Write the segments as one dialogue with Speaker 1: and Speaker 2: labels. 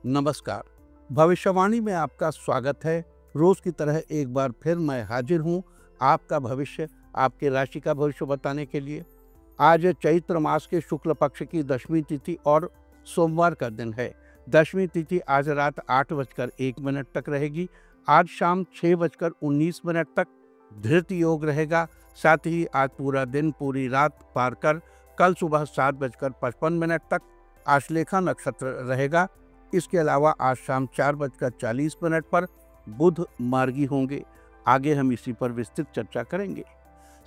Speaker 1: नमस्कार। भविष्यवाणी में आपका स्वागत है। रोज की तरह एक बार फिर मैं हाजिर हूँ आपका भविष्य, आपकी राशि का भविष्य बताने के लिए। आज चैत्र मास के शुक्ल पक्ष की दशमी तिथि और सोमवार का दिन है। दशमी तिथि आज रात 8:01 तक रहेगी। आज शाम 6:19 तक धृत योग रहेगा। साथ ही आज पूरा दिन पूरी रात पार कर कल सुबह 7:55 तक आश्लेषा नक्षत्र रहेगा। इसके अलावा आज शाम 4:40 पर बुध मार्गी होंगे। आगे हम इसी पर विस्तृत चर्चा करेंगे।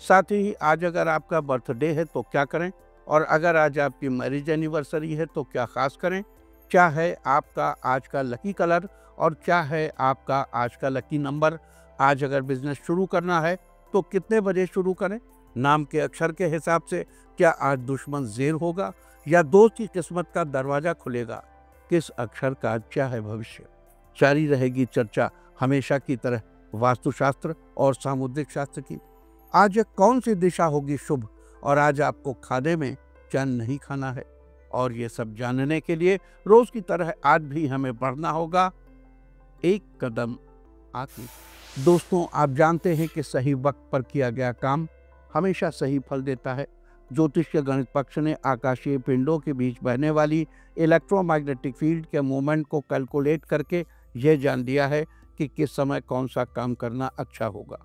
Speaker 1: साथ ही आज अगर आपका बर्थडे है तो क्या करें, और अगर आज आपकी मैरिज एनिवर्सरी है तो क्या खास करें, क्या है आपका आज का लकी कलर और क्या है आपका आज का लकी नंबर। आज अगर बिजनेस शुरू करना है तो कितने बजे शुरू करें, नाम के अक्षर के हिसाब से क्या आज दुश्मन ज़ेर होगा या दोस्त की किस्मत का दरवाजा खुलेगा, किस अक्षर का आज क्या है भविष्य। जारी रहेगी चर्चा हमेशा की तरह वास्तुशास्त्र और सामुद्रिक शास्त्र की। आज कौन सी दिशा होगी शुभ और आज आपको खाने में क्या नहीं खाना है, और ये सब जानने के लिए रोज की तरह आज भी हमें बढ़ना होगा एक कदम आगे। दोस्तों, आप जानते हैं कि सही वक्त पर किया गया काम हमेशा सही फल देता है। ज्योतिष के गणित पक्ष ने आकाशीय पिंडों के बीच बहने वाली इलेक्ट्रोमैग्नेटिक फील्ड के मूवमेंट को कैलकुलेट करके यह जान दिया है कि किस समय कौन सा काम करना अच्छा होगा।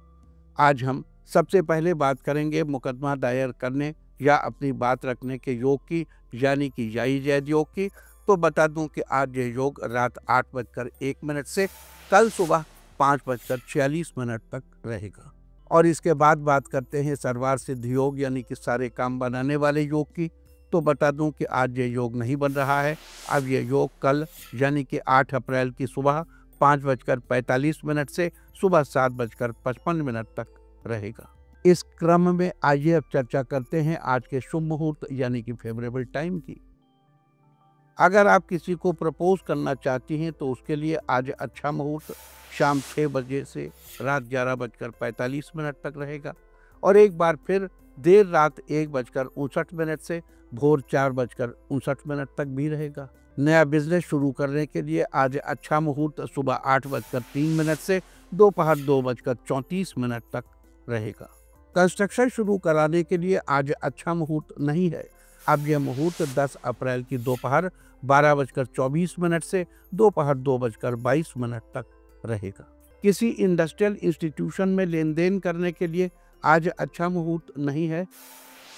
Speaker 1: आज हम सबसे पहले बात करेंगे मुकदमा दायर करने या अपनी बात रखने के योग की, यानी कि याई जैद योग की। तो बता दूं कि आज ये योग रात 8:01 से कल सुबह 5:46 तक रहेगा। और इसके बाद बात करते हैं सर्वार सिद्ध योग यानी कि सारे काम बनाने वाले योग की। तो बता दूं कि आज ये योग नहीं बन रहा है। अब ये योग कल यानी कि 8 अप्रैल की सुबह 5:45 से सुबह 7:55 तक रहेगा। इस क्रम में आइए अब चर्चा करते हैं आज के शुभ मुहूर्त यानी कि फेवरेबल टाइम की। अगर आप किसी को प्रपोज करना चाहती हैं तो उसके लिए आज अच्छा मुहूर्त शाम 6 बजे से रात 11:45 तक रहेगा, और एक बार फिर देर रात 1:59 से भोर 4:59 तक भी रहेगा। नया बिजनेस शुरू करने के लिए आज अच्छा मुहूर्त सुबह 8:03 से दोपहर 2:34 तक रहेगा। कंस्ट्रक्शन शुरू कराने के लिए आज अच्छा मुहूर्त नहीं है। अब यह मुहूर्त 10 अप्रैल की दोपहर 12:24 से दोपहर 2:22 तक रहेगा। किसी इंडस्ट्रियल इंस्टीट्यूशन में लेन देन करने के लिए आज अच्छा मुहूर्त नहीं है।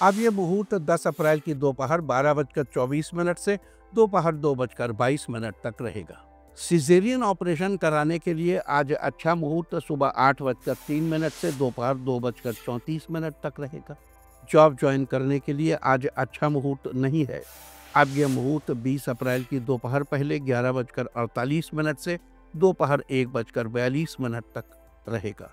Speaker 1: अब यह मुहूर्त 10 अप्रैल की दोपहर 12:24 से दोपहर 2:22 तक रहेगा। सिजेरियन ऑपरेशन कराने के लिए आज अच्छा मुहूर्त सुबह 8:03 से दोपहर 2:34 तक रहेगा। जॉब ज्वाइन करने के लिए आज अच्छा मुहूर्त नहीं है। अब यह मुहूर्त 20 अप्रैल की दोपहर पहले 11:48 से दोपहर 1:42 तक रहेगा।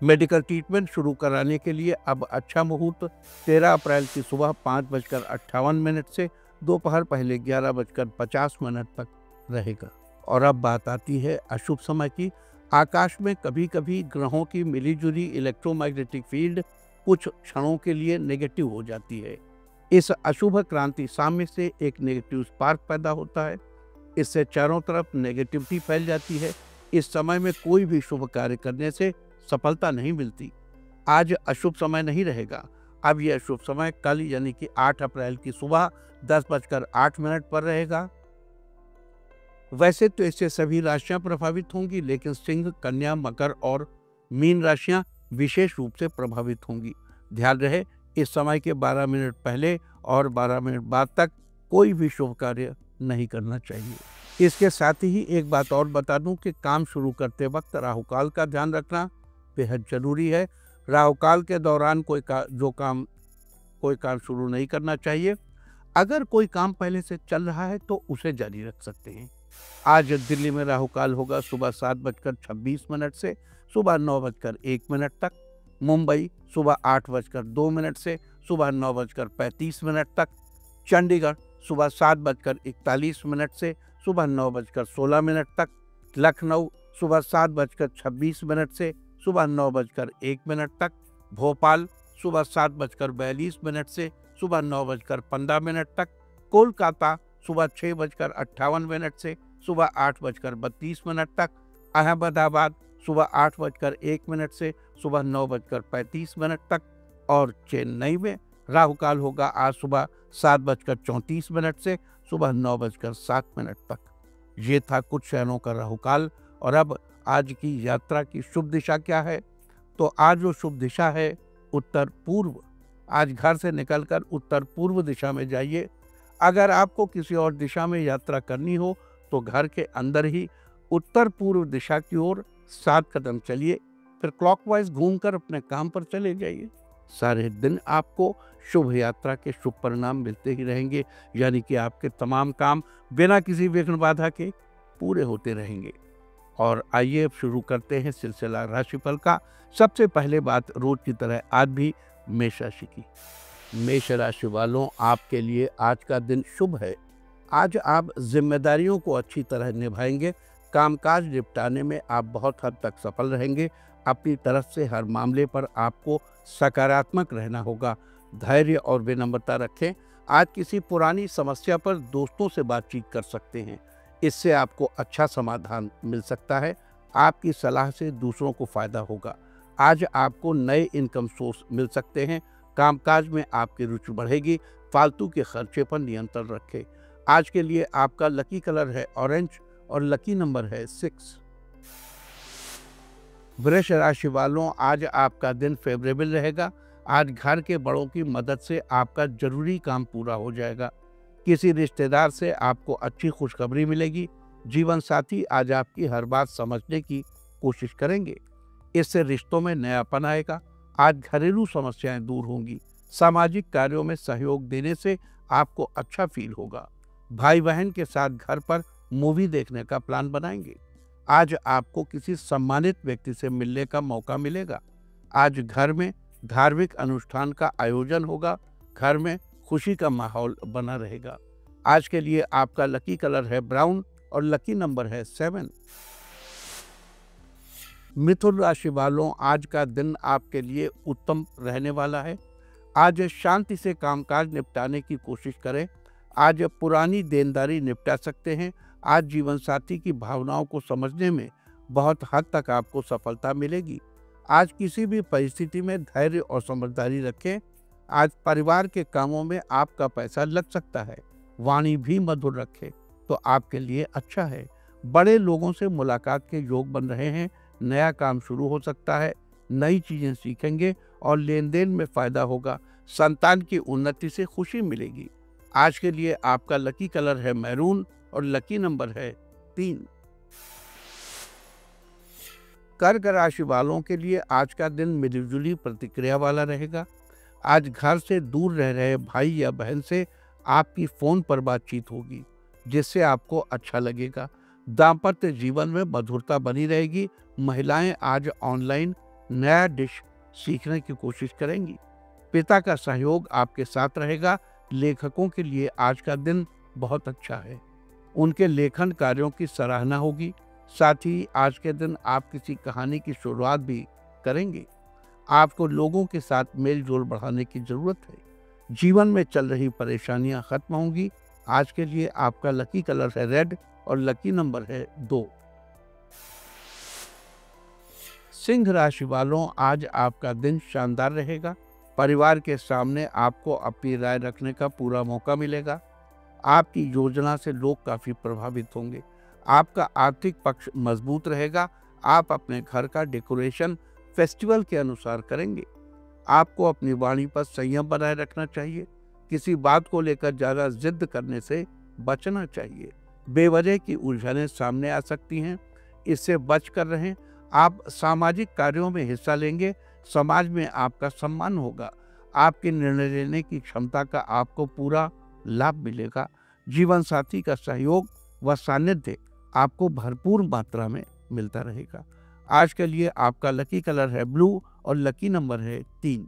Speaker 1: मेडिकल ट्रीटमेंट शुरू कराने के लिए अब अच्छा मुहूर्त 13 अप्रैल की सुबह 5:58 से दोपहर पहले 11:50 तक रहेगा। और अब बात आती है अशुभ समय की। आकाश में कभी कभी ग्रहों की मिलीजुली इलेक्ट्रोमैग्नेटिक फील्ड कुछ क्षणों के लिए नेगेटिव हो जाती है। इस अशुभ क्रांति साम्य से एक नेगेटिव स्पार्क पैदा होता है। इससे चारों तरफ नेगेटिविटी फैल जाती है। इस समय में कोई भी शुभ कार्य करने से सफलता नहीं मिलती। आज अशुभ समय नहीं रहेगा। अब यह अशुभ समय कल यानी कि 8 अप्रैल की सुबह 10:08 पर रहेगा। वैसे तो इससे सभी राशियां प्रभावित होंगी, लेकिन सिंह, कन्या, मकर और मीन राशियां विशेष रूप से प्रभावित होंगी। ध्यान रहे, इस समय के 12 मिनट पहले और 12 मिनट बाद तक कोई भी शुभ कार्य नहीं करना चाहिए। इसके साथ ही एक बात और बता दूं कि काम शुरू करते वक्त राहुकाल का ध्यान रखना बेहद जरूरी है। राहुकाल के दौरान कोई काम शुरू नहीं करना चाहिए। अगर कोई काम पहले से चल रहा है तो उसे जारी रख सकते हैं। आज दिल्ली में राहुकाल होगा सुबह 7:26 से सुबह 9:01 तक। मुंबई सुबह 8:02 से सुबह 9:35 तक। चंडीगढ़ सुबह 7:41 से सुबह 9:16 तक। लखनऊ सुबह 7:26 से सुबह 9:01 तक। भोपाल सुबह 7:42 से सुबह 9:15 तक। कोलकाता सुबह 6:58 से सुबह 8:32 तक, अहमदाबाद सुबह 8:01 से सुबह 9:35 तक, और चेन्नई में राहु काल होगा आज सुबह 7:34 से सुबह 9:07 तक। ये था कुछ शहरों का राहु काल। और अब आज की यात्रा की शुभ दिशा क्या है? तो आज जो शुभ दिशा है उत्तर पूर्व। आज घर से निकलकर उत्तर पूर्व दिशा में जाइए। अगर आपको किसी और दिशा में यात्रा करनी हो तो घर के अंदर ही उत्तर पूर्व दिशा की ओर 7 कदम चलिए, फिर क्लॉकवाइज घूमकर अपने काम पर चले जाइए। सारे दिन आपको शुभ यात्रा के शुभ परिणाम मिलते ही रहेंगे, यानी कि आपके तमाम काम बिना किसी विघ्न बाधा के पूरे होते रहेंगे। और आइए अब शुरू करते हैं सिलसिला राशिफल का। सबसे पहले बात रोज की तरह आज भी मेष राशि की। मेष राशि वालों, आपके लिए आज का दिन शुभ है। आज आप जिम्मेदारियों को अच्छी तरह निभाएंगे। कामकाज निपटाने में आप बहुत हद तक सफल रहेंगे। अपनी तरफ से हर मामले पर आपको सकारात्मक रहना होगा। धैर्य और विनम्रता रखें। आज किसी पुरानी समस्या पर दोस्तों से बातचीत कर सकते हैं, इससे आपको अच्छा समाधान मिल सकता है। आपकी सलाह से दूसरों को फायदा होगा। आज आपको नए इनकम सोर्स मिल सकते हैं। कामकाज में आपकी रुचि बढ़ेगी। फालतू के खर्चे पर नियंत्रण रखें। आज के लिए आपका लकी कलर है ऑरेंज और लकी नंबर है 6। वृष राशि वालों, आज आपका दिन फेवरेबल रहेगा। आज घर के बड़ों की मदद से आपका जरूरी काम पूरा हो जाएगा। किसी रिश्तेदार से आपको अच्छी खुशखबरी मिलेगी। जीवन साथी आज आपकी हर बात समझने की कोशिश करेंगे, इससे रिश्तों में नयापन आएगा। आज घरेलू समस्याएं दूर होंगी। सामाजिक कार्यों में सहयोग देने से आपको अच्छा फील होगा। भाई बहन के साथ घर पर मूवी देखने का प्लान बनाएंगे। आज आपको किसी सम्मानित व्यक्ति से मिलने का मौका मिलेगा। आज घर में धार्मिक अनुष्ठान का आयोजन होगा। घर में खुशी का माहौल बना रहेगा। आज के लिए आपका लकी कलर है ब्राउन और लकी नंबर है 7। मिथुन राशि वालों, आज का दिन आपके लिए उत्तम रहने वाला है। आज शांति से कामकाज निपटाने की कोशिश करें। आज पुरानी देनदारी निपटा सकते हैं। आज जीवन साथी की भावनाओं को समझने में बहुत हद तक आपको सफलता मिलेगी। आज किसी भी परिस्थिति में धैर्य और समझदारी रखें। आज परिवार के कामों में आपका पैसा लग सकता है। वाणी भी मधुर रखें तो आपके लिए अच्छा है। बड़े लोगों से मुलाकात के योग बन रहे हैं। नया काम शुरू हो सकता है। नई चीजें सीखेंगे और लेन देन में फायदा होगा। संतान की उन्नति से खुशी मिलेगी। आज के लिए आपका लकी कलर है मैरून और लकी नंबर है 3। कर्क राशि वालों के लिए आज का दिन मिलीजुली प्रतिक्रिया वाला रहेगा। आज घर से दूर रह रहे भाई या बहन से आपकी फोन पर बातचीत होगी, जिससे आपको अच्छा लगेगा। दाम्पत्य जीवन में मधुरता बनी रहेगी। महिलाएं आज ऑनलाइन नया डिश सीखने की कोशिश करेंगी। पिता का सहयोग आपके साथ रहेगा। लेखकों के लिए आज का दिन बहुत अच्छा है। उनके लेखन कार्यों की सराहना होगी। साथ ही आज के दिन आप किसी कहानी की शुरुआत भी करेंगे। आपको लोगों के साथ मेल जोल बढ़ाने की जरूरत है। जीवन में चल रही परेशानियां खत्म होंगी। आज के लिए आपका लकी कलर है रेड और लकी नंबर है 2। सिंह राशि वालों, आज आपका दिन शानदार रहेगा। परिवार के सामने आपको अपनी राय रखने का पूरा मौका मिलेगा। आपकी योजना से लोग काफी प्रभावित होंगे। आपका आर्थिक पक्ष मजबूत रहेगा। आप अपने घर का डेकोरेशन फेस्टिवल के अनुसार करेंगे। आपको अपनी वाणी पर संयम बनाए रखना चाहिए। किसी बात को लेकर ज्यादा जिद करने से बचना चाहिए। बेवजह की उलझनें सामने आ सकती हैं, इससे बच कर रहें। आप सामाजिक कार्यों में हिस्सा लेंगे। समाज में आपका सम्मान होगा। आपके निर्णय लेने की क्षमता का आपको पूरा लाभ मिलेगा। जीवन साथी का सहयोग व सानिध्य आपको भरपूर मात्रा में मिलता रहेगा। आज के लिए आपका लकी कलर है ब्लू और लकी नंबर है 3।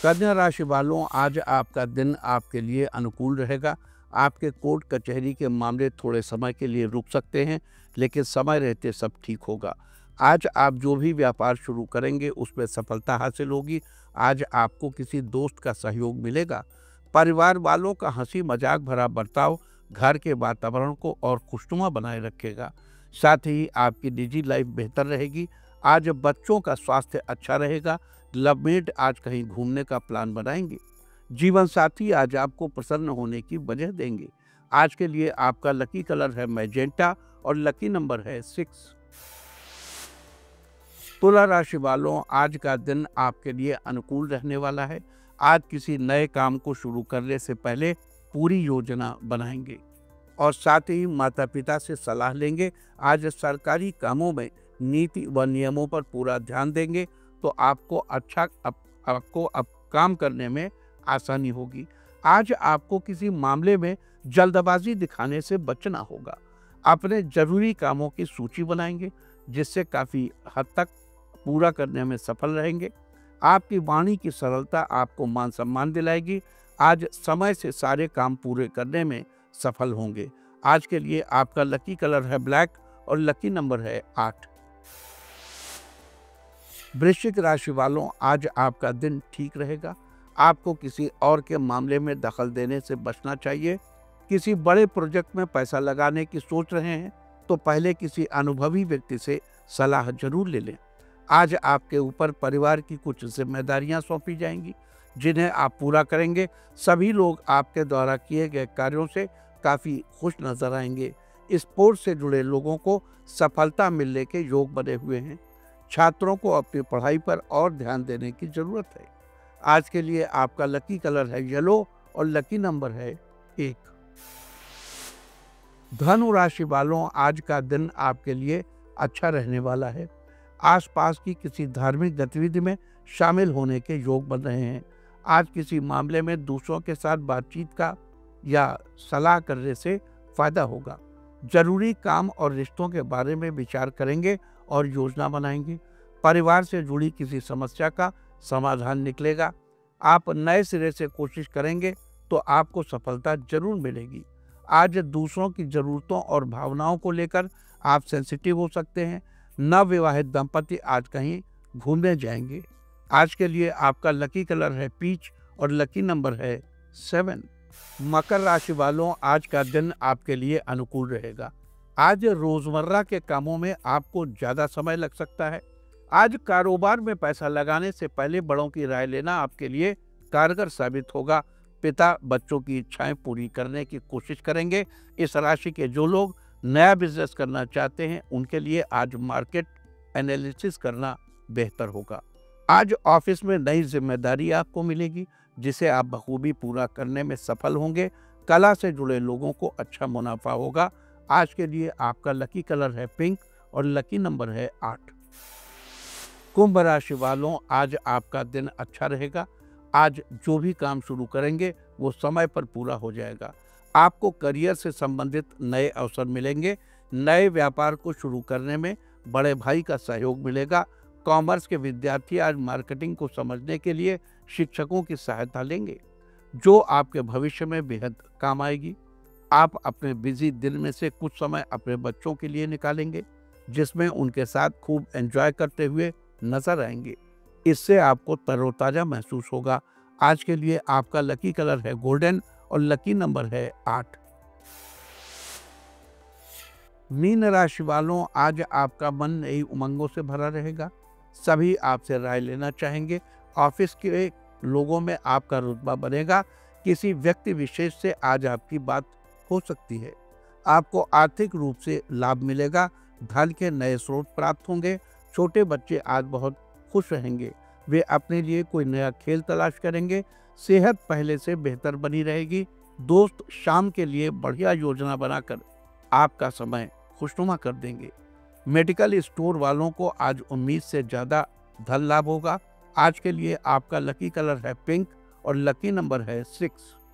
Speaker 1: कन्या राशि वालों, आज आपका दिन आपके लिए अनुकूल रहेगा। आपके कोर्ट कचहरी के मामले थोड़े समय के लिए रुक सकते हैं, लेकिन समय रहते सब ठीक होगा। आज आप जो भी व्यापार शुरू करेंगे उसमें सफलता हासिल होगी। आज आपको किसी दोस्त का सहयोग मिलेगा। परिवार वालों का हंसी मजाक भरा बर्ताव घर के वातावरण को और खुशनुमा बनाए रखेगा। साथ ही आपकी निजी लाइफ बेहतर रहेगी। आज बच्चों का स्वास्थ्य अच्छा रहेगा। लवमेट आज कहीं घूमने का प्लान बनाएंगे। जीवन साथी आज आपको प्रसन्न होने की वजह देंगे। आज के लिए आपका लकी कलर है मैजेंटा और लकी नंबर है 6। तुला राशि वालों, आज का दिन आपके लिए अनुकूल रहने वाला है। आज किसी नए काम को शुरू करने से पहले पूरी योजना बनाएंगे और साथ ही माता पिता से सलाह लेंगे। आज सरकारी कामों में नीति व नियमों पर पूरा ध्यान देंगे तो आपको अब काम करने में आसानी होगी। आज आपको किसी मामले में जल्दबाजी दिखाने से बचना होगा। अपने जरूरी कामों की सूची बनाएंगे जिससे काफ़ी हद तक पूरा करने में सफल रहेंगे। आपकी वाणी की सरलता आपको मान सम्मान दिलाएगी। आज समय से सारे काम पूरे करने में सफल होंगे। आज के लिए आपका लकी कलर है ब्लैक और लकी नंबर है 8। वृश्चिक राशि वालों, आज आपका दिन ठीक रहेगा। आपको किसी और के मामले में दखल देने से बचना चाहिए। किसी बड़े प्रोजेक्ट में पैसा लगाने की सोच रहे हैं तो पहले किसी अनुभवी व्यक्ति से सलाह जरूर ले लें। आज आपके ऊपर परिवार की कुछ जिम्मेदारियां सौंपी जाएंगी जिन्हें आप पूरा करेंगे। सभी लोग आपके द्वारा किए गए कार्यों से काफ़ी खुश नजर आएंगे। स्पोर्ट्स से जुड़े लोगों को सफलता मिलने के योग बने हुए हैं। छात्रों को अपनी पढ़ाई पर और ध्यान देने की जरूरत है। आज के लिए आपका लकी कलर है येलो और लकी नंबर है 1। धनु राशि वालों, आज का दिन आपके लिए अच्छा रहने वाला है। आसपास की किसी धार्मिक गतिविधि में शामिल होने के योग बन रहे हैं। आज किसी मामले में दूसरों के साथ बातचीत का या सलाह करने से फायदा होगा। जरूरी काम और रिश्तों के बारे में विचार करेंगे और योजना बनाएंगे। परिवार से जुड़ी किसी समस्या का समाधान निकलेगा। आप नए सिरे से कोशिश करेंगे तो आपको सफलता जरूर मिलेगी। आज दूसरों की ज़रूरतों और भावनाओं को लेकर आप सेंसिटिव हो सकते हैं। नवविवाहित दंपति आज कहीं घूमने जाएंगे। आज के लिए आपका लकी कलर है पीच और लकी नंबर है 7। मकर राशि वालों, आज का दिन आपके लिए अनुकूल रहेगा। आज रोजमर्रा के कामों में आपको ज़्यादा समय लग सकता है। आज कारोबार में पैसा लगाने से पहले बड़ों की राय लेना आपके लिए कारगर साबित होगा। पिता बच्चों की इच्छाएं पूरी करने की कोशिश करेंगे। इस राशि के जो लोग नया बिजनेस करना चाहते हैं उनके लिए आज मार्केट एनालिसिस करना बेहतर होगा। आज ऑफिस में नई जिम्मेदारी आपको मिलेगी जिसे आप बखूबी पूरा करने में सफल होंगे। कला से जुड़े लोगों को अच्छा मुनाफा होगा। आज के लिए आपका लकी कलर है पिंक और लकी नंबर है 8। कुंभ राशि वालों, आज आपका दिन अच्छा रहेगा। आज जो भी काम शुरू करेंगे वो समय पर पूरा हो जाएगा। आपको करियर से संबंधित नए अवसर मिलेंगे। नए व्यापार को शुरू करने में बड़े भाई का सहयोग मिलेगा। कॉमर्स के विद्यार्थी आज मार्केटिंग को समझने के लिए शिक्षकों की सहायता लेंगे जो आपके भविष्य में बेहद काम आएगी। आप अपने बिजी दिन में से कुछ समय अपने बच्चों के लिए निकालेंगे जिसमें उनके साथ खूब एंजॉय करते हुए नजर आएंगे। इससे आपको तरोताजा महसूस होगा। आज के लिए आपका लकी कलर है गोल्डन और लकी नंबर है 8। मीन राशि वालों, आज आपका मन नई उमंगों से भरा रहेगा। सभी आपसे राय लेना चाहेंगे। ऑफिस के लोगों में आपका रुतबा बनेगा। किसी व्यक्ति विशेष से आज आपकी बात हो सकती है। आपको आर्थिक रूप से लाभ मिलेगा। धन के नए स्रोत प्राप्त होंगे। छोटे बच्चे आज बहुत खुश रहेंगे। वे अपने लिए कोई नया खेल तलाश करेंगे। सेहत पहले से बेहतर बनी रहेगी। दोस्त शाम के लिए बढ़िया योजना बनाकर आपका समय खुशनुमा कर देंगे। मेडिकल स्टोर वालों को आज उम्मीद से ज़्यादा धन लाभ होगा। आज के लिए आपका लकी कलर है पिंक और लकी नंबर है 6।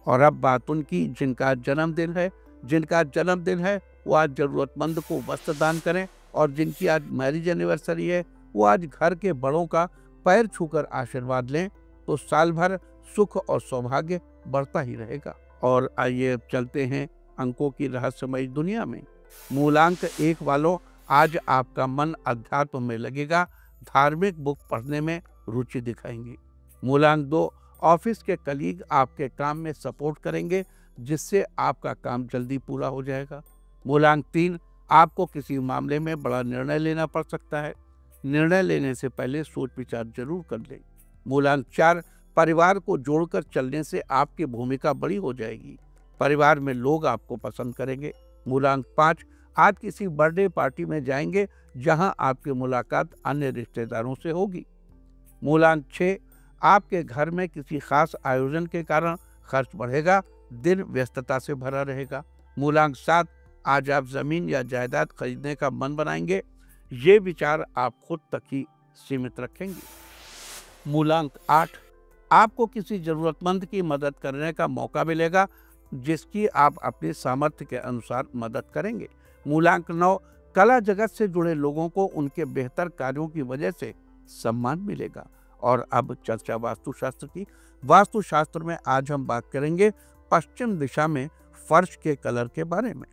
Speaker 1: और अब बात उनकी जिनका जन्मदिन है वो आज ज़रूरतमंद को वस्त्र दान करें। और जिनकी आज मैरिज एनिवर्सरी है वो आज घर के बड़ों का पैर छूकर आशीर्वाद लें तो साल भर सुख और सौभाग्य बढ़ता ही रहेगा। और आइए अब चलते हैं अंकों की रहस्यमयी दुनिया में। मूलांक 1 वालों, आज आपका मन अध्यात्म में लगेगा। धार्मिक बुक पढ़ने में रुचि दिखाएंगे। मूलांक 2, ऑफिस के कलीग आपके काम में सपोर्ट करेंगे, जिससे आपका काम जल्दी पूरा हो जाएगा। मूलांक 3, आपको किसी मामले में बड़ा निर्णय लेना पड़ सकता है। निर्णय लेने से पहले सोच विचार जरूर कर लें। मूलांक 4, परिवार को जोड़कर चलने से आपकी भूमिका बड़ी हो जाएगी। परिवार में लोग आपको पसंद करेंगे। मूलांक 5, आज किसी बर्थडे पार्टी में जाएंगे जहां आपकी मुलाकात अन्य रिश्तेदारों से होगी। मूलांक 6, आपके घर में किसी खास आयोजन के कारण खर्च बढ़ेगा, दिन व्यस्तता से भरा रहेगा। मूलांक 7, आज आप जमीन या जायदाद खरीदने का मन बनाएंगे। ये विचार आप खुद तक ही सीमित रखेंगे। मूलांक 8, आपको किसी जरूरतमंद की मदद करने का मौका मिलेगा, जिसकी आप अपने सामर्थ्य के अनुसार मदद करेंगे। मूलांक 9, कला जगत से जुड़े लोगों को उनके बेहतर कार्यों की वजह से सम्मान मिलेगा। और अब चर्चा वास्तुशास्त्र की। वास्तुशास्त्र में आज हम बात करेंगे पश्चिम दिशा में फर्श के कलर के बारे में।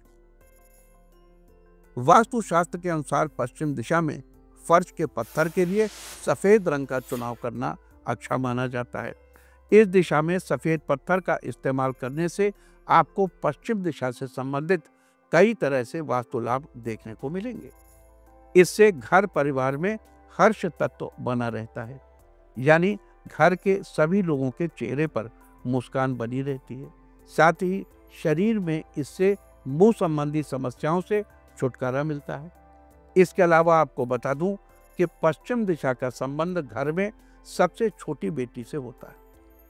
Speaker 1: वास्तुशास्त्र के अनुसार पश्चिम दिशा में फर्श के पत्थर के लिए सफेद रंग का चुनाव करना अच्छा माना जाता है। इस दिशा में सफेद पत्थर का इस्तेमाल करने से आपको पश्चिम दिशा से संबंधित कई तरह से वास्तु लाभ देखने को मिलेंगे। इससे घर परिवार में हर्ष तत्व बना रहता है, यानी घर के सभी लोगों के चेहरे पर मुस्कान बनी रहती है। साथ ही शरीर में इससे मुंह संबंधी समस्याओं से छुटकारा मिलता है। इसके अलावा आपको बता दूं कि पश्चिम दिशा का संबंध घर में सबसे छोटी बेटी से होता है।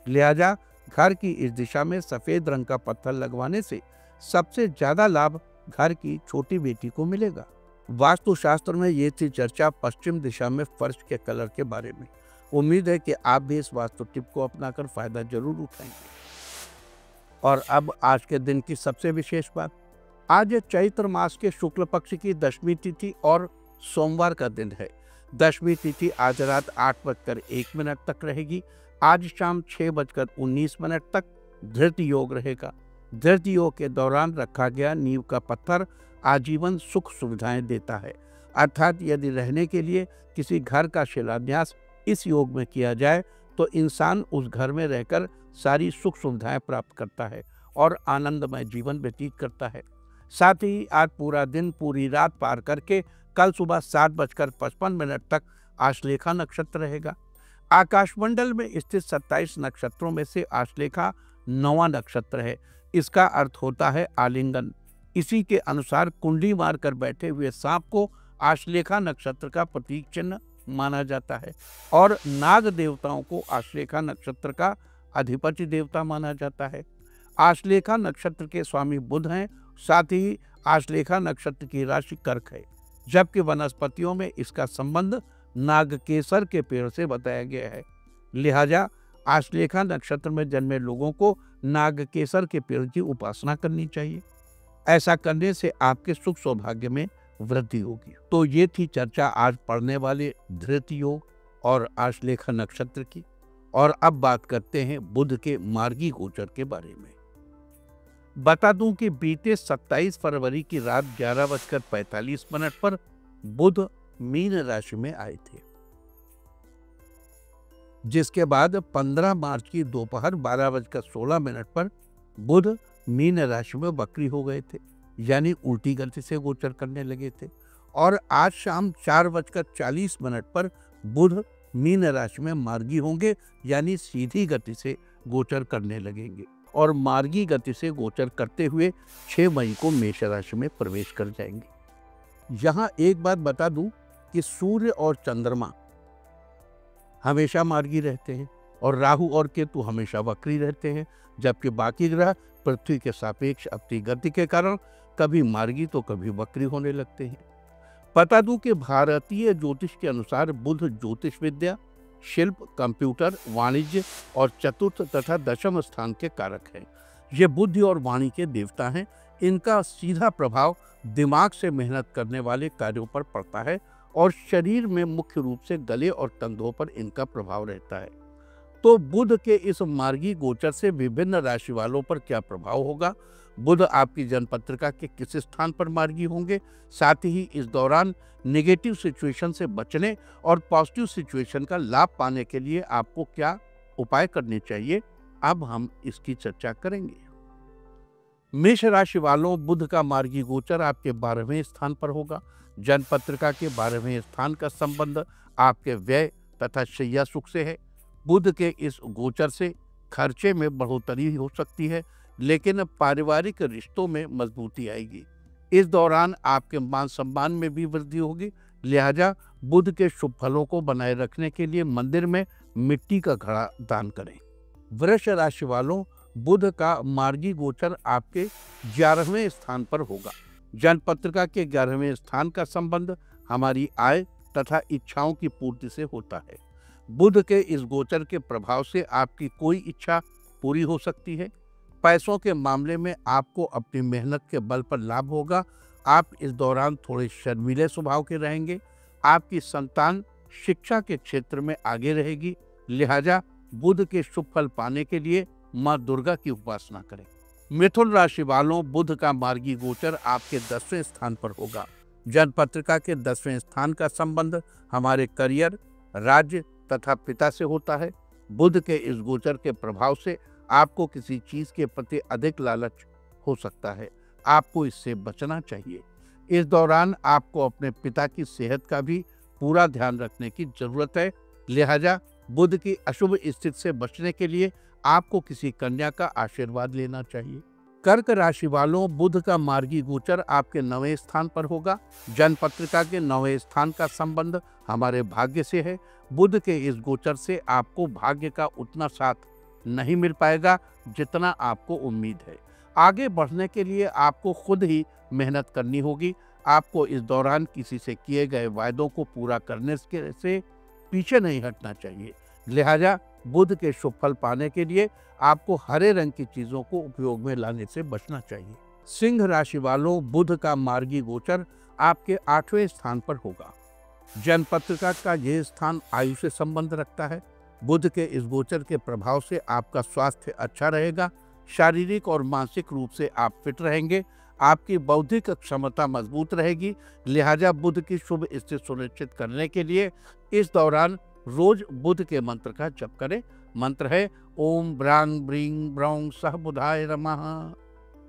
Speaker 1: लिहाजा घर की इस दिशा में सफेद रंग का पत्थर लगवाने से सबसे ज्यादा लाभ घर की छोटी बेटी को मिलेगा। वास्तुशास्त्र में ये थी चर्चा पश्चिम दिशा में फर्श के कलर के बारे में। उम्मीद है कि आप भी इस वास्तु टिप को अपनाकर फायदा जरूर उठाएंगे। और अब आज के दिन की सबसे विशेष बात, आज चैत्र मास के शुक्ल पक्ष की दशमी तिथि और सोमवार का दिन है। दशमी तिथि आज रात 8:01 तक रहेगी। आज शाम 6:19 तक धृत योग रहेगा। धृत योग के दौरान रखा गया नींव का पत्थर आजीवन सुख सुविधाएं देता है। अर्थात यदि रहने के लिए किसी घर का शिलान्यास इस योग में किया जाए तो इंसान उस घर में रहकर सारी सुख सुविधाएं प्राप्त करता है और आनंदमय जीवन व्यतीत करता है। साथ ही आज पूरा दिन पूरी रात पार करके कल सुबह 7:55 तक आश्लेषा नक्षत्र रहेगा। आकाशमंडल में स्थित 27 नक्षत्रों में से आश्लेषा 9वां नक्षत्र है। इसका अर्थ होता है आलिंगन। इसी के अनुसार कुंडली मारकर बैठे हुए सांप को आश्लेषा नक्षत्र का प्रतीक चिन्ह माना जाता है और नाग देवताओं को आश्लेषा नक्षत्र का अधिपति देवता माना जाता है। आश्लेषा नक्षत्र के स्वामी बुध हैं। साथ ही आश्लेषा नक्षत्र की राशि कर्क है, जबकि वनस्पतियों में इसका संबंध नागकेसर के पेड़ से बताया गया है। लिहाजा आश्लेषा नक्षत्र में जन्मे लोगों को नागकेसर के पेड़ की उपासना करनी चाहिए। ऐसा करने से आपके सुख सौभाग्य में वृद्धि होगी। तो ये थी चर्चा आज पढ़ने वाले धृत योग और आश्लेषा नक्षत्र की। और अब बात करते हैं बुध के मार्गी गोचर के बारे में। बता दूं कि बीते 27 फरवरी की रात 11:45 पर बुध मीन राशि में आए थे, जिसके बाद 15 मार्च की दोपहर 12:16 पर बुध मीन राशि में वक्री हो गए थे, यानी उल्टी गति से गोचर करने लगे थे। और आज शाम 4:40 पर बुध मीन राशि में मार्गी होंगे, यानी सीधी गति से गोचर करने लगेंगे और मार्गी गति से गोचर करते हुए 6 मई को मेष राशि में प्रवेश कर जाएंगे। यहाँ एक बात बता दूं कि सूर्य और चंद्रमा हमेशा मार्गी रहते हैं और राहु और केतु हमेशा वक्री रहते हैं, जबकि बाकी ग्रह पृथ्वी के सापेक्ष अपनी गति के कारण कभी मार्गी तो कभी वक्री होने लगते हैं। बता दूं कि भारतीय ज्योतिष के अनुसार बुध ज्योतिष विद्या, शिल्प, कंप्यूटर, वाणिज्य और चतुर्थ तथा दशम स्थान के कारक हैं। ये बुद्धि और वाणी के देवता हैं। इनका सीधा प्रभाव दिमाग से मेहनत करने वाले कार्यों पर पड़ता है और शरीर में मुख्य रूप से गले और कंधों पर इनका प्रभाव रहता है। तो बुध के इस मार्गी गोचर से विभिन्न राशि वालों पर क्या प्रभाव होगा, बुध आपकी जन्मपत्रिका के किस स्थान पर मार्गी होंगे, साथ ही इस दौरान नेगेटिव सिचुएशन से बचने और पॉजिटिव सिचुएशन का लाभ पाने के लिए आपको क्या उपाय करने चाहिए, अब हम इसकी चर्चा करेंगे। मेष राशि वालों, बुध का मार्गी गोचर आपके 12वें स्थान पर होगा। जन्म पत्रिका के 12वें स्थान का संबंध आपके व्यय तथा शैया सुख से है। बुध के इस गोचर से खर्चे में बढ़ोतरी हो सकती है, लेकिन पारिवारिक रिश्तों में मजबूती आएगी। इस दौरान आपके मान सम्मान में भी वृद्धि होगी। लिहाजा बुध के शुभ फलों को बनाए रखने के लिए मंदिर में मिट्टी का घड़ा दान करें। वृष राशि वालों, बुध का मार्गी गोचर आपके 11वें स्थान पर होगा। जन्म पत्रिका के 11वें स्थान का संबंध हमारी आय तथा इच्छाओं की पूर्ति से होता है। बुध के इस गोचर के प्रभाव से आपकी कोई इच्छा पूरी हो सकती है। पैसों के मामले में आपको अपनी मेहनत के बल पर लाभ होगा। आप इस दौरान थोड़े शर्मीले स्वभाव के रहेंगे। आपकी संतान शिक्षा के क्षेत्र में आगे रहेगी। लिहाजा बुध के शुभ फल पाने के लिए माँ दुर्गा की उपासना करें। मिथुन राशि वालों, बुध का मार्गी गोचर आपके 10वें स्थान पर होगा। जन्म पत्रिका के 10वें स्थान का संबंध हमारे करियर, राज्य तथा पिता से होता है। बुध के इस गोचर के प्रभाव से आपको किसी चीज के प्रति अधिक लालच हो सकता है। आपको इससे बचना चाहिए। इस दौरान आपको अपने पिता की सेहत का भी पूरा ध्यान रखने की जरूरत है। लिहाजा बुध की अशुभ स्थिति से बचने के लिए आपको किसी कन्या का आशीर्वाद लेना चाहिए। कर्क राशि वालों, बुध का मार्गी गोचर आपके 9वें स्थान पर होगा। जन्म पत्रिका के 9वें स्थान का संबंध हमारे भाग्य से है। बुध के इस गोचर से आपको भाग्य का उतना साथ नहीं मिल पाएगा जितना आपको उम्मीद है। आगे बढ़ने के लिए आपको खुद ही मेहनत करनी होगी। आपको इस दौरान किसी से किए गए वायदों को पूरा करने से पीछे नहीं हटना चाहिए। लिहाजा बुध के शुभ फल पाने के लिए आपको हरे रंग की चीजों को उपयोग में लाने से बचना चाहिए। सिंह राशि वालों, बुध का मार्गी गोचर आपके 8वें स्थान पर होगा। जन्म पत्रिका का यह स्थान आयु से संबंध रखता है। बुध के इस गोचर के प्रभाव से आपका स्वास्थ्य अच्छा रहेगा। शारीरिक और मानसिक रूप से आप फिट रहेंगे। आपकी बौद्धिक क्षमता मजबूत रहेगी। लिहाजा बुध की शुभ स्थिति सुनिश्चित करने के लिए इस दौरान रोज बुध के मंत्र का जप करें। मंत्र है ओम ब्रांग ब्रींग ब्रौंग सह बुधाय नमः।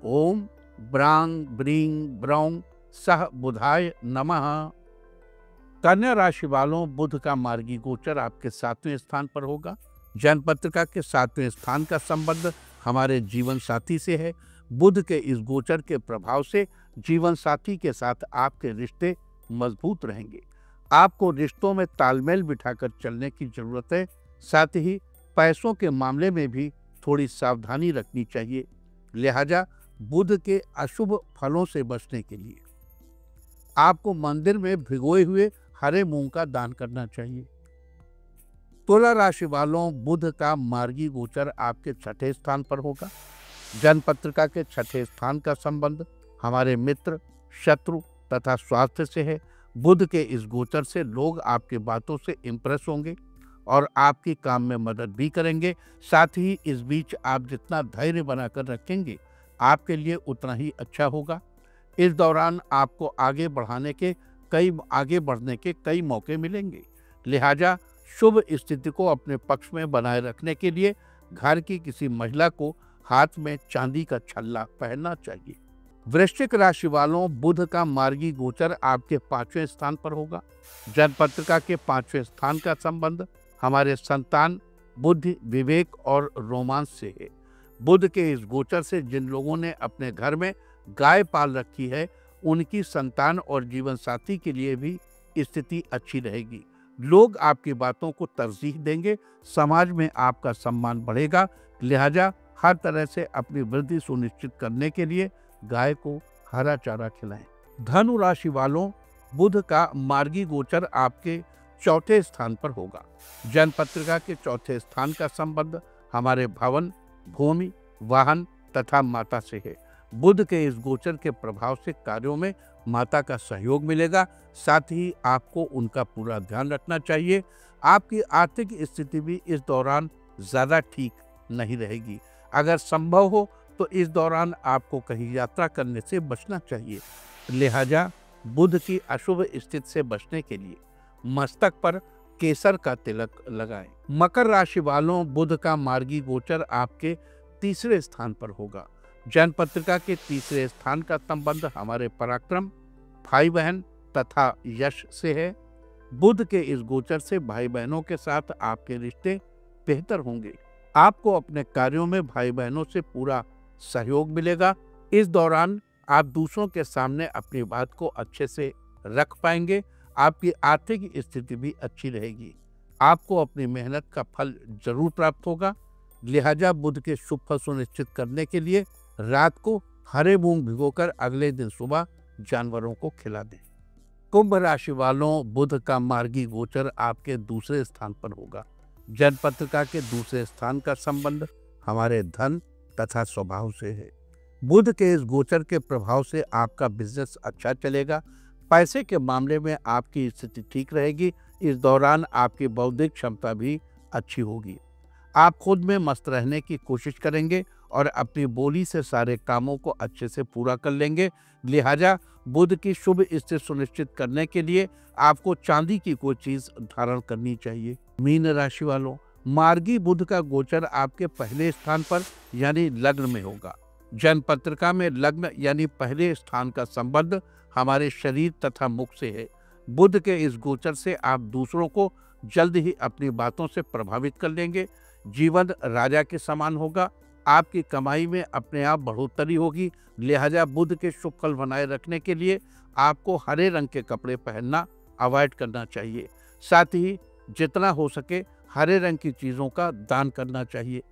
Speaker 1: ओम ब्रांग ब्रींग ब्रौंग सह बुधाय नमः। कन्या राशि वालों, बुध का मार्गी गोचर आपके 7वें स्थान पर होगा। जन्म पत्रिका के 7वें स्थान का संबंध हमारे जीवन साथी से है। बुध के इस गोचर के प्रभाव से जीवन साथी के साथ आपके रिश्ते मजबूत रहेंगे। आपको रिश्तों में तालमेल बिठाकर चलने की जरूरत है। साथ ही पैसों के मामले में भी थोड़ी सावधानी रखनी चाहिए। लिहाजा बुध के अशुभ फलों से बचने के लिए आपको मंदिर में भिगोए हुए हरे मूंग का दान करना चाहिए। तुला राशि वालों, बुध का मार्गी गोचर आपके 6ठे स्थान पर होगा। जन्म पत्रिका के 6ठे स्थान का संबंध हमारे मित्र, शत्रु तथा स्वास्थ्य से है। बुध के इस गोचर से लोग आपके बातों से इम्प्रेस होंगे और आपकी काम में मदद भी करेंगे। साथ ही इस बीच आप जितना धैर्य बनाकर रखेंगे आपके लिए उतना ही अच्छा होगा। इस दौरान आपको आगे बढ़ने के कई मौके मिलेंगे। लिहाजा शुभ स्थिति को अपने पक्ष में बनाए रखने के लिए घर की किसी महिला को हाथ में चांदी का छल्ला पहनना चाहिए। वृश्चिक राशि वालों, बुध का मार्गी गोचर आपके 5वें स्थान पर होगा। जन्म पत्रिका के 5वें स्थान का संबंध हमारे संतान, बुद्धि, विवेक और रोमांस से है। बुध के इस गोचर से जिन लोगों ने अपने घर में गाय पाल रखी है उनकी संतान और जीवन साथी के लिए भी स्थिति अच्छी रहेगी। लोग आपकी बातों को तरजीह देंगे। समाज में आपका सम्मान बढ़ेगा। लिहाजा हर तरह से अपनी वृद्धि सुनिश्चित करने के लिए गाय को हरा चारा खिलाएं। धनु राशि वालों, बुध का मार्गी गोचर आपके 4ठे स्थान पर होगा। जन्म पत्रिका के 4ठे स्थान का संबंध हमारे भवन, भूमि, वाहन तथा माता से है। बुध के इस गोचर के प्रभाव से कार्यों में माता का सहयोग मिलेगा। साथ ही आपको उनका पूरा ध्यान रखना चाहिए। आपकी आर्थिक स्थिति भी इस दौरान ज़्यादा ठीक नहीं रहेगी। अगर संभव हो तो इस दौरान आपको कहीं यात्रा करने से बचना चाहिए। लिहाजा बुध की अशुभ स्थिति से बचने के लिए मस्तक पर केसर का तिलक लगाएं। मकर राशि वालों, बुध का मार्गी गोचर आपके तीसरे स्थान पर होगा। जन्म पत्रिका के तीसरे स्थान का संबंध हमारे पराक्रम, भाई बहन तथा यश से है। बुध के इस गोचर से भाई बहनों के साथ आपके रिश्ते बेहतर होंगे। आपको अपने कार्यों में भाई बहनों से पूरा सहयोग मिलेगा। इस दौरान आप दूसरों के सामने अपनी बात को अच्छे से रख पाएंगे। आपकी आर्थिक स्थिति भी अच्छी रहेगी। आपको अपनी मेहनत का फल जरूर प्राप्त होगा। लिहाजा बुध के शुभ फल सुनिश्चित करने के लिए रात को हरे मूंग भिगोकर अगले दिन सुबह जानवरों को खिला दें। कुंभ राशि वालों, बुध का मार्गी गोचर आपके दूसरे स्थान पर होगा। जन्म पत्रिका के दूसरे स्थान का संबंध हमारे धन तथा स्वभाव से है। बुध के इस गोचर के प्रभाव से आपका बिजनेस अच्छा चलेगा। पैसे के मामले में आपकी स्थिति ठीक रहेगी। इस दौरान आपकी बौद्धिक क्षमता भी अच्छी होगी। आप खुद में मस्त रहने की कोशिश करेंगे और अपनी बोली से सारे कामों को अच्छे से पूरा कर लेंगे। लिहाजा बुध की शुभ स्थिति सुनिश्चित करने के लिए आपको चांदी की कोई चीज धारण करनी चाहिए। मीन राशि वालों, मार्गी बुध का गोचर आपके पहले स्थान पर यानी लग्न में होगा। जन्म पत्रिका में लग्न यानी पहले स्थान का संबंध हमारे शरीर तथा मुख से है। बुध के इस गोचर से आप दूसरों को जल्द ही अपनी बातों से प्रभावित कर लेंगे। जीवन राजा के समान होगा। आपकी कमाई में अपने आप बढ़ोतरी होगी। लिहाजा बुध के शुभ फल बनाए रखने के लिए आपको हरे रंग के कपड़े पहनना अवॉइड करना चाहिए। साथ ही जितना हो सके हरे रंग की चीज़ों का दान करना चाहिए।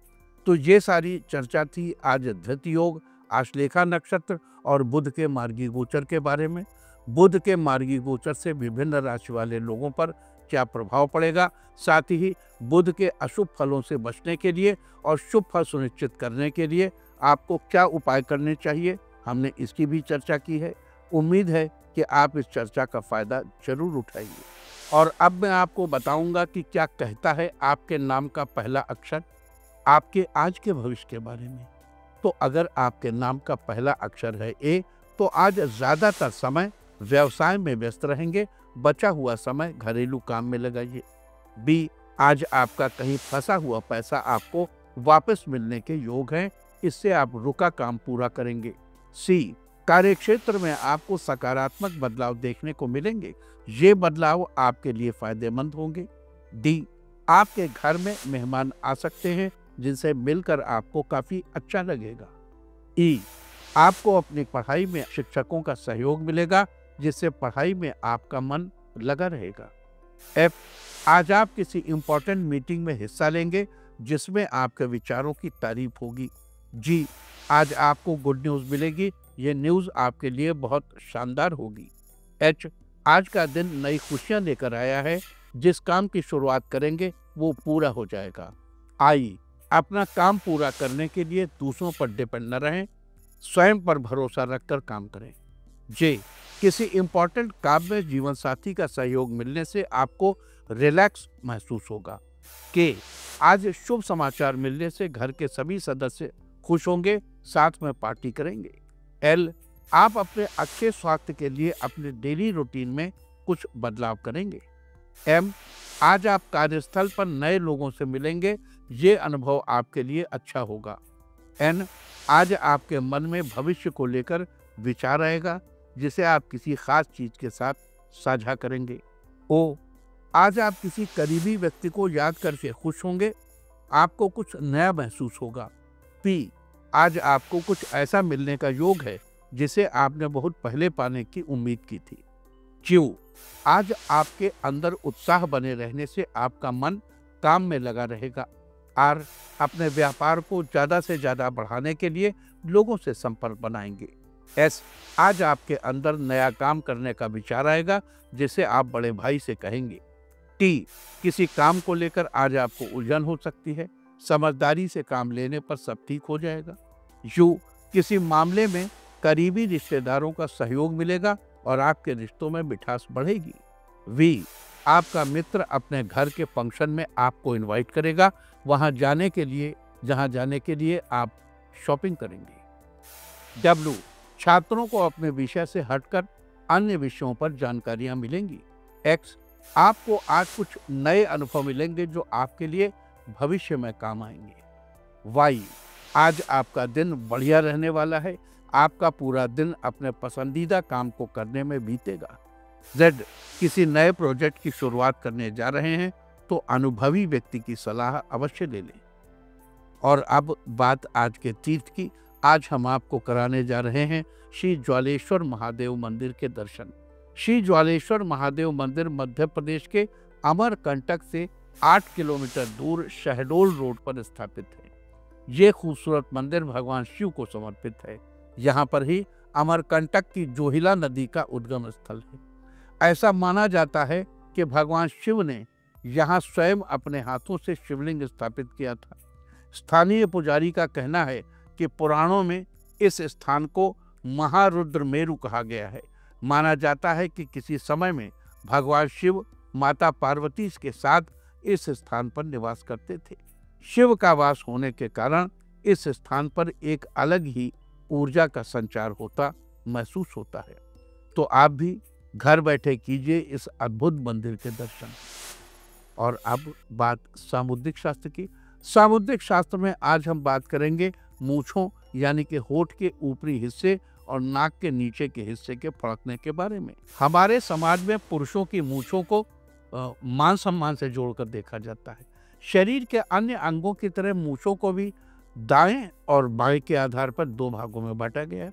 Speaker 1: तो ये सारी चर्चा थी आज धृति योग, आश्लेषा नक्षत्र और बुध के मार्गी गोचर के बारे में। बुध के मार्गी गोचर से विभिन्न राशि वाले लोगों पर क्या प्रभाव पड़ेगा, साथ ही बुध के अशुभ फलों से बचने के लिए और शुभ फल सुनिश्चित करने के लिए आपको क्या उपाय करने चाहिए, हमने इसकी भी चर्चा की है। उम्मीद है कि आप इस चर्चा का फायदा जरूर उठाइए। और अब मैं आपको बताऊंगा कि क्या कहता है आपके नाम का पहला अक्षर आपके आज के भविष्य के बारे में। तो अगर आपके नाम का पहला अक्षर है ए, तो आज ज्यादातर समय व्यवसाय में व्यस्त रहेंगे। बचा हुआ समय घरेलू काम में लगाइए। बी, आज आपका कहीं फंसा हुआ पैसा आपको वापस मिलने के योग हैं। इससे आप रुका काम पूरा करेंगे। सी, कार्यक्षेत्र में आपको सकारात्मक बदलाव देखने को मिलेंगे। ये बदलाव आपके लिए फायदेमंद होंगे। डी, आपके घर में मेहमान आ सकते हैं जिनसे मिलकर आपको काफी अच्छा लगेगा। ई, आपको अपनी पढ़ाई में शिक्षकों का सहयोग मिलेगा जिससे पढ़ाई में आपका मन लगा रहेगा। एफ, आज आप किसी इंपॉर्टेंट मीटिंग में हिस्सा लेंगे जिसमें आपके विचारों की तारीफ होगी। जी, आज आपको गुड न्यूज़ मिलेगी। ये न्यूज़ आपके लिए बहुत शानदार होगी। एच, आज का दिन नई खुशियां लेकर आया है। जिस काम की शुरुआत करेंगे वो पूरा हो जाएगा। आई, अपना काम पूरा करने के लिए दूसरों पर डिपेंड न रहें, स्वयं पर भरोसा रखकर काम करें। जे, किसी इंपॉर्टेंट काम में जीवन साथी का सहयोग मिलने से आपको रिलैक्स महसूस होगा। के, आज शुभ समाचार मिलने से घर के सभी सदस्य खुश होंगे, साथ में पार्टी करेंगे। एल, आप अपने अच्छे स्वास्थ्य के लिए अपने डेली रूटीन में कुछ बदलाव करेंगे। एम, आज आप कार्यस्थल पर नए लोगों से मिलेंगे। ये अनुभव आपके लिए अच्छा होगा। एन, आज आपके मन में भविष्य को लेकर विचार आएगा जिसे आप किसी खास चीज के साथ साझा करेंगे। ओ, आज आप किसी करीबी व्यक्ति को याद करके खुश होंगे। आपको कुछ नया महसूस होगा। पी, आज आपको कुछ ऐसा मिलने का योग है जिसे आपने बहुत पहले पाने की उम्मीद की थी। क्यू, आज आपके अंदर उत्साह बने रहने से आपका मन काम में लगा रहेगा। आर, अपने व्यापार को ज़्यादा से ज़्यादा बढ़ाने के लिए लोगों से संपर्क बनाएंगे। एस, आज आपके अंदर नया काम करने का विचार आएगा जिसे आप बड़े भाई से कहेंगे। टी, किसी काम को लेकर आज आपको उलझन हो सकती है। समझदारी से काम लेने पर सब ठीक हो जाएगा। यू, किसी मामले में करीबी रिश्तेदारों का सहयोग मिलेगा और आपके रिश्तों में मिठास बढ़ेगी। वी, आपका मित्र अपने घर के फंक्शन में आपको इनवाइट करेगा, जहां जाने के लिए आप शॉपिंग करेंगे। डब्ल्यू, छात्रों को अपने विषय से हटकर अन्य विषयों पर जानकारियां मिलेंगी। एक्स, आपको आज कुछ नए अनुभव मिलेंगे जो आपके लिए भविष्य में काम आएंगे। वाई, आज आपका दिन बढ़िया रहने वाला है। आपका पूरा दिन अपने पसंदीदा काम को करने में बीतेगा। जेड, किसी नए प्रोजेक्ट की शुरुआत करने जा रहे हैं तो अनुभवी व्यक्ति की सलाह अवश्य ले लें। और अब बात आज के तीर्थ की। आज हम आपको कराने जा रहे हैं श्री ज्वालेश्वर महादेव मंदिर के दर्शन। श्री ज्वालेश्वर महादेव मंदिर मध्य प्रदेश के अमरकंटक से 8 किलोमीटर दूर शहडोल रोड पर स्थापित है। ये खूबसूरत मंदिर भगवान शिव को समर्पित है। यहाँ पर ही अमरकंटक की जोहिला नदी का उद्गम स्थल है। ऐसा माना जाता है कि भगवान शिव ने यहाँ स्वयं अपने हाथों से शिवलिंग स्थापित किया था। स्थानीय पुजारी का कहना है कि पुराणों में इस स्थान को महारुद्र मेरु कहा गया है। माना जाता है कि किसी समय में भगवान शिव माता पार्वती के साथ इस स्थान पर निवास करते थे। शिव का वास होने के कारण इस स्थान पर एक अलग ही ऊर्जा का संचार होता महसूस होता है। तो आप भी घर बैठे कीजिए इस अद्भुत मंदिर के दर्शन। और अब बात सामुद्रिक शास्त्र की। सामुद्रिक शास्त्र में आज हम बात करेंगे मूंछों यानी कि होठ के ऊपरी हिस्से और नाक के नीचे के हिस्से के फड़कने के बारे में। हमारे समाज में पुरुषों की मूंछों को मान सम्मान से जोड़कर देखा जाता है। शरीर के अन्य अंगों की तरह मूंछों को भी दाएं और बाएं के आधार पर 2 भागों में बांटा गया है।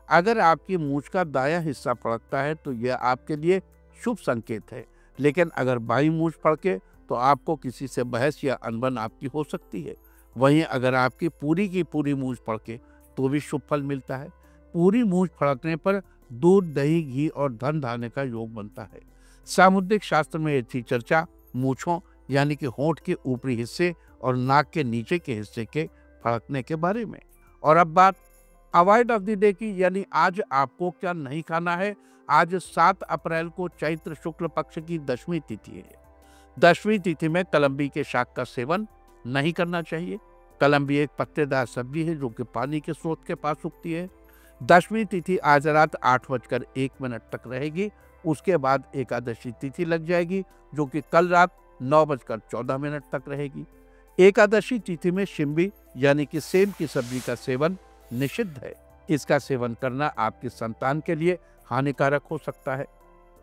Speaker 1: अगर आपकी मूंछ का दायां हिस्सा फड़कता है तो यह आपके लिए शुभ संकेत है, लेकिन अगर बाईं मूंछ फड़के तो आपको किसी से बहस या अनबन आपकी हो सकती है। वहीं अगर आपकी पूरी की पूरी मूंछ फड़के तो भी शुभ फल मिलता है। पूरी मूंछ फड़कने पर दूध, दही, घी और धन धान्य का योग बनता है। सामुद्रिक शास्त्र में ऐसी चर्चा मूंछों यानी कि होंठ के ऊपरी हिस्से और नाक के नीचे के हिस्से के फड़कने के बारे में। और अब बात अवॉइड ऑफ द डे की, यानी आज आपको क्या नहीं खाना है। आज 7 अप्रैल को चैत्र शुक्ल पक्ष की 10वीं तिथि है। 10वीं तिथि में कलम्बी के शाक का सेवन नहीं करना चाहिए। कलम्बी एक पत्तेदार सब्जी है जो कि पानी के स्रोत के पास उगती है। 10वीं तिथि आज रात 8:01 तक रहेगी। उसके बाद एकादशी तिथि लग जाएगी जो कि कल रात 9:14 तक रहेगी। एकादशी तिथि में शिम्बी यानी कि सेम की सब्जी का सेवन निषिद्ध है। इसका सेवन करना आपकी संतान के लिए हानिकारक हो सकता है।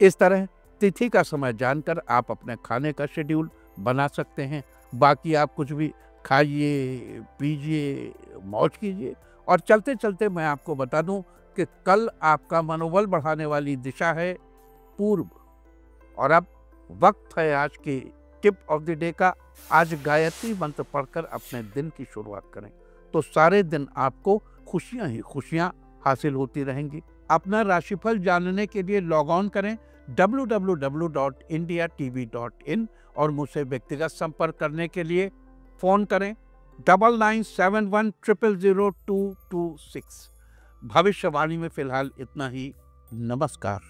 Speaker 1: इस तरह तिथि का समय जानकर आप अपने खाने का शेड्यूल बना सकते हैं। बाकी आप कुछ भी खाइए, पीजिए, मौज कीजिए। और चलते चलते मैं आपको बता दूं कि कल आपका मनोबल बढ़ाने वाली दिशा है पूर्व। और अब वक्त है आज की टिप ऑफ द डे का। आज गायत्री मंत्र पढ़कर अपने दिन की शुरुआत करें तो सारे दिन आपको खुशियां ही खुशियां हासिल होती रहेंगी। अपना राशिफल जानने के लिए लॉग ऑन करें www.indiatv.in और मुझसे व्यक्तिगत संपर्क करने के लिए फ़ोन करें 9971000226। भविष्यवाणी में फिलहाल इतना ही। नमस्कार।